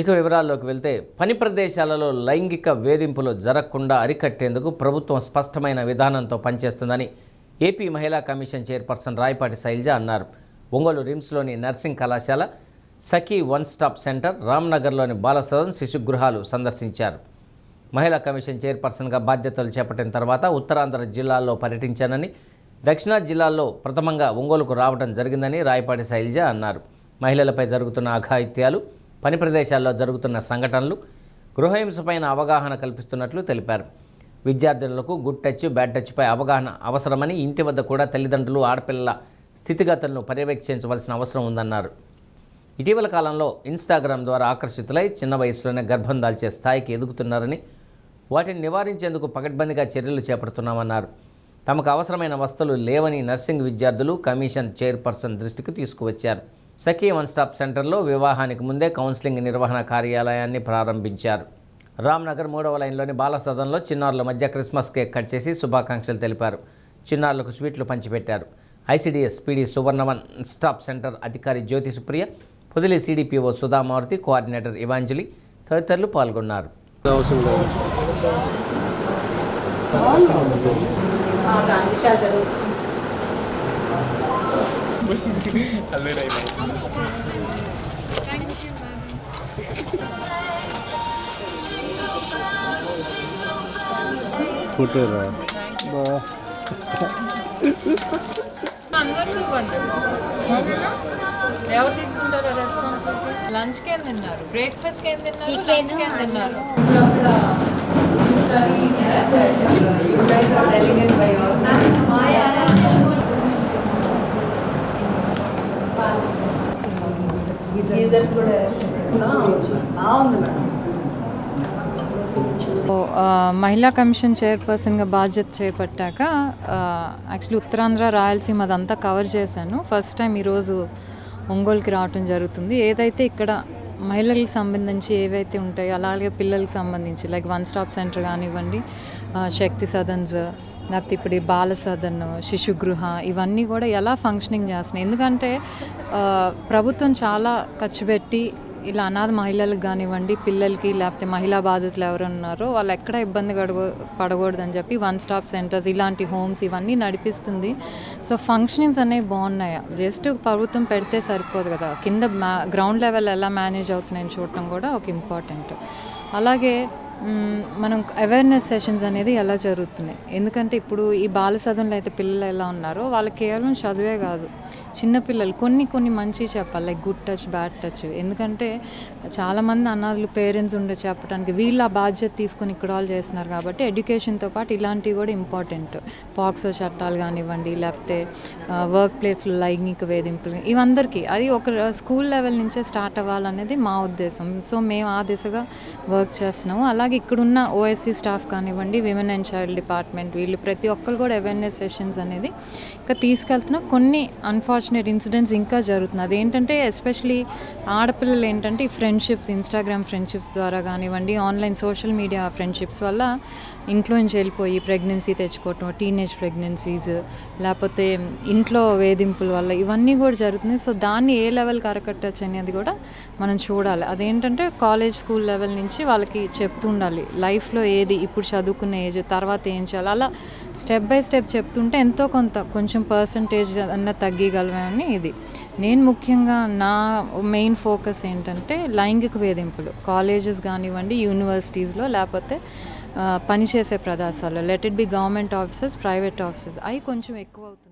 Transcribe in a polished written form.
ఇక వివరాల్లోకి వెళ్తే పని ప్రదేశాలలో లైంగిక వేధింపులు జరగకుండా అరికట్టేందుకు ప్రభుత్వం స్పష్టమైన విధానంతో పనిచేస్తుందని ఏపీ మహిళా కమిషన్ చైర్పర్సన్ రాయపాటి శైలజ అన్నారు. ఒంగోలు రిమ్స్లోని నర్సింగ్ కళాశాల, సఖీ వన్ స్టాప్ సెంటర్, రామ్నగర్లోని బాలసదన్ శిశుగృహాలు సందర్శించారు. మహిళా కమిషన్ చైర్పర్సన్గా బాధ్యతలు చేపట్టిన తర్వాత ఉత్తరాంధ్ర జిల్లాల్లో పర్యటించానని, దక్షిణాది జిల్లాల్లో ప్రథమంగా ఒంగోలుకు రావడం జరిగిందని రాయపాటి శైలజ అన్నారు. మహిళలపై జరుగుతున్న అఘాయిత్యాలు, పని ప్రదేశాల్లో జరుగుతున్న సంఘటనలు, గృహహింసపైన అవగాహన కల్పిస్తున్నట్లు తెలిపారు. విద్యార్థినులకు గుడ్ టచ్, బ్యాడ్ టచ్పై అవగాహన అవసరమని, ఇంటి వద్ద కూడా తల్లిదండ్రులు ఆడపిల్లల స్థితిగతులను పర్యవేక్షించవలసిన అవసరం ఉందన్నారు. ఇటీవల కాలంలో ఇన్స్టాగ్రామ్ ద్వారా ఆకర్షితులై చిన్న వయసులోనే గర్భం దాల్చే స్థాయికి ఎదుగుతున్నారని, వాటిని నివారించేందుకు పకడ్బందీగా చర్యలు చేపడుతున్నామన్నారు. తమకు అవసరమైన వస్తువులు లేవని నర్సింగ్ విద్యార్థులు కమిషన్ చైర్పర్సన్ దృష్టికి తీసుకువచ్చారు. సఖీ వన్ స్టాప్ సెంటర్లో వివాహానికి ముందే కౌన్సిలింగ్ నిర్వహణ కార్యాలయాన్ని ప్రారంభించారు. రామ్నగర్ 3వ లైన్లోని బాలసదన్లో చిన్నారుల మధ్య క్రిస్మస్ కేక్ కట్ చేసి శుభాకాంక్షలు తెలిపారు. చిన్నారులకు స్వీట్లు పంచిపెట్టారు. ఐసీడీఎస్ పీడీ సువర్ణ వన్ స్టాప్ సెంటర్ అధికారి జ్యోతి సుప్రియ, పొదిలి సిడిపిఓ సుధామారుతి, కోఆర్డినేటర్ ఇవాంజలి తదితరులు పాల్గొన్నారు. ఎవరు తీసుకుంటారు రెస్పాన్సిబిలిటీ? లంచ్కి ఏం తిన్నారు, బ్రేక్ఫాస్ట్కి ఏం తిన్నారు, లంచ్కి ఏం తిన్నారు? మహిళా కమిషన్ చైర్పర్సన్గా బాధ్యత చేపట్టాక యాక్చువల్లీ ఉత్తరాంధ్ర, రాయలసీమ అదంతా కవర్ చేశాను. ఫస్ట్ టైం ఈరోజు ఒంగోలుకి రావటం జరుగుతుంది. ఏదైతే ఇక్కడ మహిళలకు సంబంధించి ఏవైతే ఉంటాయో, అలాగే పిల్లలకు సంబంధించి లైక్ వన్ స్టాప్ సెంటర్ కానివ్వండి, శక్తి సదన్స్, లేకపోతే ఇప్పుడు బాల సదన్, శిశుగృహ, ఇవన్నీ కూడా ఎలా ఫంక్షనింగ్ చేస్తున్నాయి. ఎందుకంటే ప్రభుత్వం చాలా ఖర్చు పెట్టి ఇలా అనాథ మహిళలకు కానివ్వండి, పిల్లలకి, లేకపోతే మహిళా బాధితులు ఎవరు ఉన్నారో వాళ్ళు ఎక్కడ ఇబ్బంది పడకూడదని చెప్పి వన్ స్టాప్ సెంటర్స్, ఇలాంటి హోమ్స్ ఇవన్నీ నడిపిస్తుంది. సో ఫంక్షనింగ్స్ అనేవి బాగున్నాయి. జస్ట్ ప్రభుత్వం పెడితే సరిపోదు కదా, కింద గ్రౌండ్ లెవెల్ ఎలా మేనేజ్ అవుతున్నాయని చూడటం కూడా ఒక ఇంపార్టెంట్. అలాగే మనం అవేర్నెస్ సెషన్స్ అనేది ఎలా జరుగుతున్నాయి. ఎందుకంటే ఇప్పుడు ఈ బాల సదన్లో అయితే పిల్లలు ఎలా ఉన్నారో వాళ్ళకి కేవలం చదువే కాదు, చిన్నపిల్లలు కొన్ని మంచి చెప్పాలి, like good touch, bad touch. ఎందుకంటే చాలామంది అనాథలు పేరెంట్స్ ఉండే చెప్పడానికి వీళ్ళు ఆ బాధ్యత తీసుకొని ఇక్కడ వాళ్ళు చేస్తున్నారు కాబట్టి ఎడ్యుకేషన్తో పాటు ఇలాంటివి కూడా ఇంపార్టెంట్. పాక్సో చట్టాలు కానివ్వండి, లేకపోతే వర్క్ ప్లేస్లో లైంగిక వేధింపులు, ఇవందరికీ అది ఒక స్కూల్ లెవెల్ నుంచే స్టార్ట్ అవ్వాలనేది మా ఉద్దేశం. సో మేము ఆ దిశగా వర్క్ చేస్తున్నాము. అలాగే ఇక్కడున్న ఓఎస్సీ స్టాఫ్ కానివ్వండి, విమెన్ అండ్ చైల్డ్ డిపార్ట్మెంట్, వీళ్ళు ప్రతి ఒక్కరు కూడా అవేర్నెస్ సెషన్స్ అనేది ఇంకా తీసుకెళ్తున్నా. కొన్ని అన్ఫార్చునేట్ ఇన్సిడెంట్స్ ఇంకా జరుగుతుంది. అదేంటంటే ఎస్పెషలీ ఆడపిల్లలు ఏంటంటే ఈ ఫ్రెండ్షిప్స్, ఇన్స్టాగ్రామ్ ఫ్రెండ్షిప్స్ ద్వారా కానివ్వండి, ఆన్లైన్ సోషల్ మీడియా ఫ్రెండ్షిప్స్ వల్ల ఇంట్లో నుంచి వెళ్ళిపోయి ప్రెగ్నెన్సీ తెచ్చుకోవటం, టీనేజ్ ప్రెగ్నెన్సీస్, లేకపోతే ఇంట్లో వేధింపుల వల్ల ఇవన్నీ కూడా జరుగుతున్నాయి. సో దాన్ని ఏ లెవెల్కి అరకట్టచ్చు అనేది కూడా మనం చూడాలి. అదేంటంటే కాలేజ్, స్కూల్ లెవెల్ నుంచి వాళ్ళకి చెప్తూ ఉండాలి, లైఫ్లో ఏది ఇప్పుడు చదువుకున్న ఏజ్, తర్వాత ఏం చేయాలి, అలా స్టెప్ బై స్టెప్ చెప్తుంటే ఎంతో కొంచెం పర్సంటేజ్ అన్న తగ్గగలమని. ఇది నేను ముఖ్యంగా నా మెయిన్ ఫోకస్ ఏంటంటే లైంగిక వేధింపులు కాలేజెస్ కానివ్వండి, యూనివర్సిటీస్లో, లేకపోతే పనిచేసే ప్రదేశాల్లో, let it be government offices, private offices, అవి కొంచెం ఎక్కువ అవుతుంది.